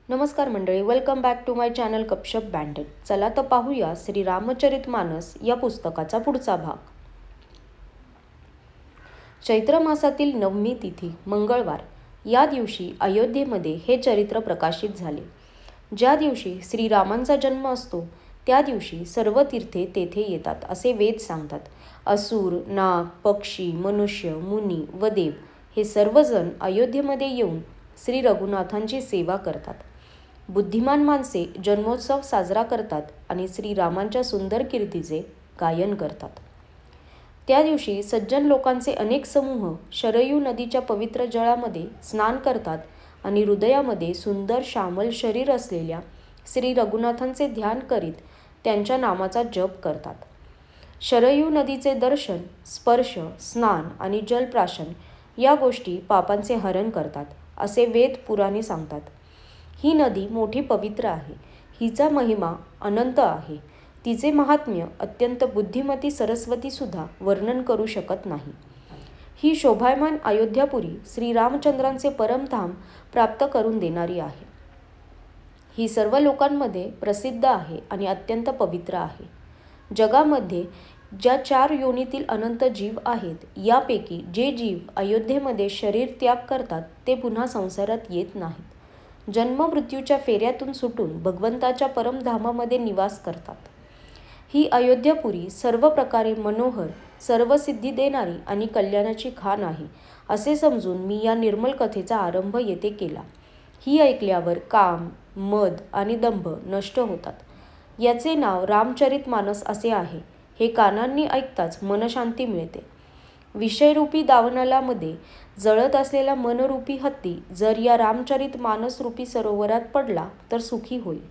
नमस्कार मंडळी, welcome back to my channel गपशप बँडेड. चला तर पाहूया श्री रामचरितमानस या पुस्तकाचा पुढचा भाग. चैत्र मासातील 9वी तिथी मंगळवार या दिवशी अयोध्येमध्ये हे चरित्र प्रकाशित झाले. ज्या दिवशी श्रीरामांचा जन्म असतो त्या दिवशी सर्व तीर्थे तेथे येतात असे वेद सांगतात. असुर, नाग, पक्षी, मनुष्य, मुनी व देव हे सर्वजण अयोध्येमध्ये येऊन श्री रघुनाथांची सेवा करतात. बुद्धिमान माणसे जन्मोत्सव साजरा करतात आणि श्रीरामांच्या सुंदर कीर्तीचे गायन करतात. त्या दिवशी सज्जन लोकांचे अनेक समूह शरयू नदीच्या पवित्र जळामध्ये स्नान करतात आणि हृदयामध्ये सुंदर श्यामल शरीर असलेल्या श्री रघुनाथांचे ध्यान करीत त्यांच्या नामाचा जप करतात. शरयू नदीचे दर्शन, स्पर्श, स्नान आणि जलप्राशन या गोष्टी पापांचे हरण करतात असे वेद पुराणे सांगतात. ही नदी मोठी पवित्र आहे. हिचा महिमा अनंत आहे. तिचे महात्म्य अत्यंत बुद्धिमती सरस्वती सुद्धा वर्णन करू शकत नाही. ही शोभायमान अयोध्यापुरी श्रीरामचंद्रांचे परमधाम प्राप्त करून देणारी आहे. ही सर्व लोकांमध्ये प्रसिद्ध आहे आणि अत्यंत पवित्र आहे. जगामध्ये ज्या 4 योनीतील अनंत जीव आहेत यापैकी जे जीव अयोध्येमध्ये शरीर त्याग करतात ते पुन्हा संसारात येत नाहीत. जन्म मृत्यूच्या फेऱ्यातून सुटून भगवंताच्या परमधामामध्ये निवास करतात. ही अयोध्यापुरी सर्व प्रकारे मनोहर, सर्व सिद्धी देणारी आणि कल्याणाची खाण आहे असे समजून मी या निर्मल कथेचा आरंभ येथे केला. ही ऐकल्यावर काम, मद आणि दंभ नष्ट होतात. याचे नाव रामचरितमानस असे आहे. हे कानांनी ऐकताच मनशांती मिळते. विषयरूपी दावानलामध्ये जळत असलेला मनरूपी हत्ती जर या रामचरितमानस रूपी सरोवरात पडला तर सुखी होईल.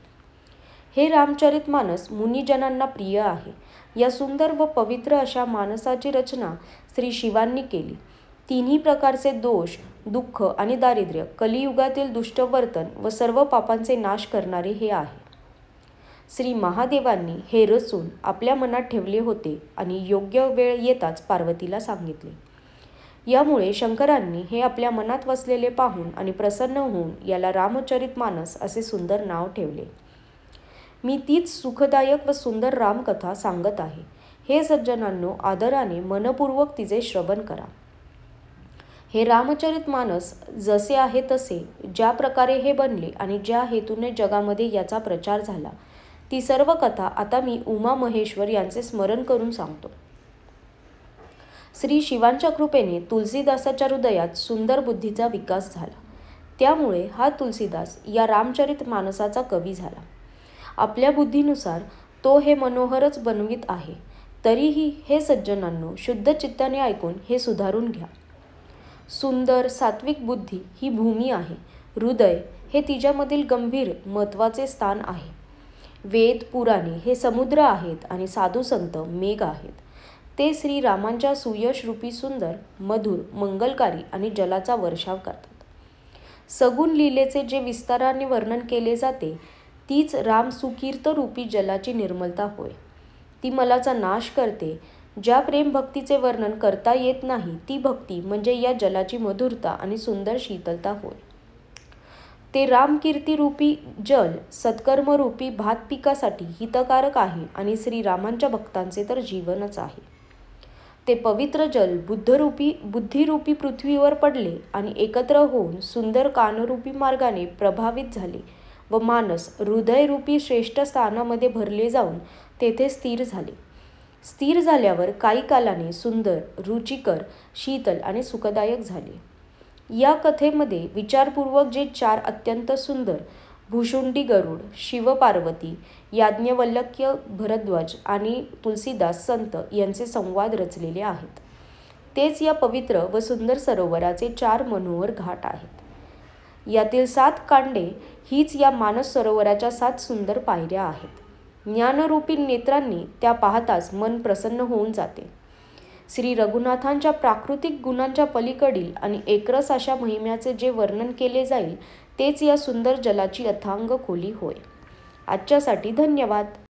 हे रामचरितमानस मुनिजनांना प्रिय आहे. या सुंदर व पवित्र अशा मानसाची रचना श्री शिवांनी केली. तिन्ही प्रकारचे दोष, दुःख आणि दारिद्र्य, कलियुगातील दुष्टवर्तन व सर्व पापांचे नाश करणारे हे आहे. श्री महादेवांनी हे रचून आपल्या मनात ठेवले होते आणि योग्य वेळ येताच पार्वतीला सांगितले. यामुळे शंकरांनी हे आपल्या मनात वसलेले पाहून आणि प्रसन्न होऊन याला रामचरितमानस असे सुंदर नाव ठेवले. मी तीच सुखदायक व सुंदर रामकथा सांगत आहे. हे सज्जनांनो, आदराने मनपूर्वक तिचे श्रवण करा. हे रामचरितमानस जसे आहे तसे, ज्या प्रकारे हे बनले आणि ज्या हेतूने जगामध्ये याचा प्रचार झाला ती सर्व कथा आता मी उमा महेश्वर यांचे स्मरण करून सांगतो. श्री शिवांच्या कृपेने तुलसीदासाच्या हृदयात सुंदर बुद्धीचा विकास झाला. त्यामुळे हा तुलसीदास या रामचरितमानसाचा कवी झाला. आपल्या बुद्धीनुसार तो हे मनोहरच बनवित आहे. तरीही हे सज्जनांनो, शुद्ध चित्ताने ऐकून हे सुधारून घ्या. सुंदर सात्विक बुद्धी ही भूमी आहे. हृदय हे तिच्यामधील गंभीर महत्त्वाचे स्थान आहे. वेद पुराणे हे समुद्र आहेत आणि साधू संत मेघ आहेत. ते श्रीरामांच्या सुयश रूपी सुंदर, मधुर, मंगलकारी आणि जलाचा वर्षाव करतात. सगुण लीलेचे जे विस्ताराने वर्णन केले जाते तीच रामसुकीर्त रूपी जलाची निर्मलता होय. ती मलाचा नाश करते. ज्या प्रेम भक्तीचे वर्णन करता येत नाही ती भक्ती म्हणजे या जलाची मधुरता आणि सुंदर शीतलता होय. ते रामकीर्ती रूपी जल सत्कर्मरूपी भात पिकासाठी हितकारक आहे आणि श्रीरामांच्या भक्तांचे तर जीवनच आहे. ते पवित्र जल बुद्धिरूपी पृथ्वीवर पडले आणि एकत्र होऊन सुंदर कानरूपी मार्गाने प्रभावित झाले व मानस हृदयरूपी श्रेष्ठ स्थानामध्ये भरले जाऊन तेथे स्थिर झाले. स्थिर झाल्यावर काही कालाने सुंदर, रुचिकर, शीतल आणि सुखदायक झाले. या कथेमध्ये विचारपूर्वक जे 4 अत्यंत सुंदर भुशुंडी गरुड, शिवपार्वती, याज्ञवल्क्य भरद्वाज आणि तुलसीदास संत यांचे संवाद रचलेले आहेत. तेच या पवित्र व सुंदर सरोवराचे 4 मनोहर घाट आहेत. यातील 7 कांडे हीच या मानस सरोवराच्या 7 सुंदर पायऱ्या आहेत. ज्ञानरूपी नेत्रांनी त्या पाहताच मन प्रसन्न होऊन जाते. श्री रघुनाथांच्या प्राकृतिक गुणांच्या पलीकडील आणि एकरस अशा महिम्याचे जे वर्णन केले जाईल तेच या सुंदर जलाची अथांग खोली होय. आजच्यासाठी धन्यवाद.